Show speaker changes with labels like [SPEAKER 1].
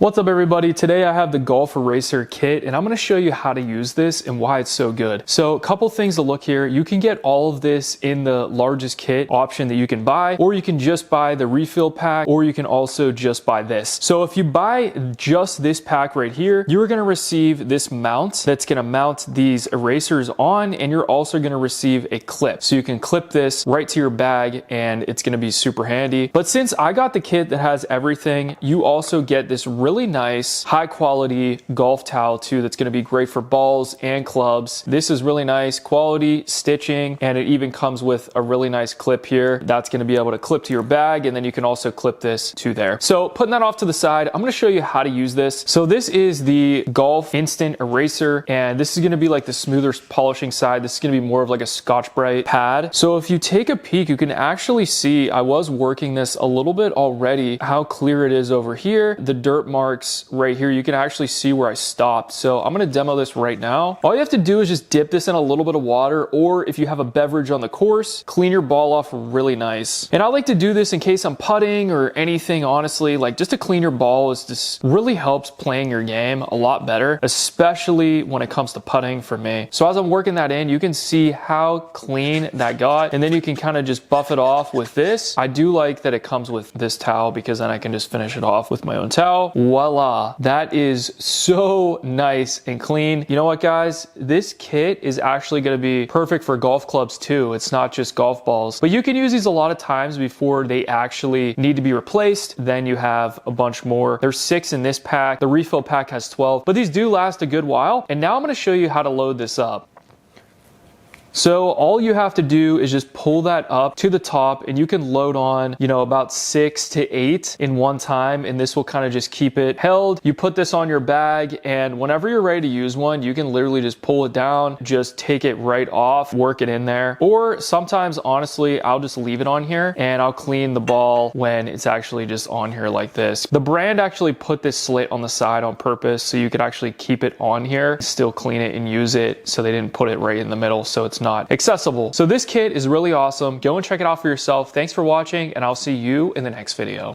[SPEAKER 1] What's up everybody? Today I have the Golf Eraser kit and I'm going to show you how to use this and why it's so good. So a couple things to look here. You can get all of this in the largest kit option that you can buy, or you can just buy the refill pack, or you can also just buy this. So if you buy just this pack right here, you're going to receive this mount that's going to mount these erasers on, and you're also going to receive a clip. So you can clip this right to your bag and it's going to be super handy. But since I got the kit that has everything, you also get this really nice high quality golf towel too that's going to be great for balls and clubs. This is really nice quality stitching, and it even comes with a really nice clip here that's going to be able to clip to your bag, and then you can also clip this to there. So putting that off to the side, I'm going to show you how to use this. So this is the Golf Instant Eraser, and this is going to be like the smoother polishing side. This is going to be more of like a Scotch-Brite pad. So if you take a peek, you can actually see I was working this a little bit already, how clear it is over here. The dirt marks right here, you can actually see where I stopped. So I'm going to demo this right now. All you have to do is just dip this in a little bit of water, or if you have a beverage on the course, clean your ball off really nice. And I like to do this in case I'm putting or anything, honestly, like just to clean your ball is just really helps playing your game a lot better, especially when it comes to putting for me. So as I'm working that in, you can see how clean that got, and then you can kind of just buff it off with this. I do like that it comes with this towel because then I can just finish it off with my own towel. Voila, that is so nice and clean. You know what, guys? This kit is actually going to be perfect for golf clubs too. It's not just golf balls, but you can use these a lot of times before they actually need to be replaced. Then you have a bunch more. There's 6 in this pack. The refill pack has 12, but these do last a good while. And now I'm going to show you how to load this up. So all you have to do is just pull that up to the top, and you can load on, about 6 to 8 in one time, and this will kind of just keep it held. You put this on your bag, and whenever you're ready to use one, you can literally just pull it down, just take it right off, work it in there. Or sometimes, honestly, I'll just leave it on here and I'll clean the ball when it's actually just on here like this. The brand actually put this slit on the side on purpose so you could actually keep it on here, still clean it and use it, so they didn't put it right in the middle so it's not accessible. So this kit is really awesome. Go and check it out for yourself. Thanks for watching, and I'll see you in the next video.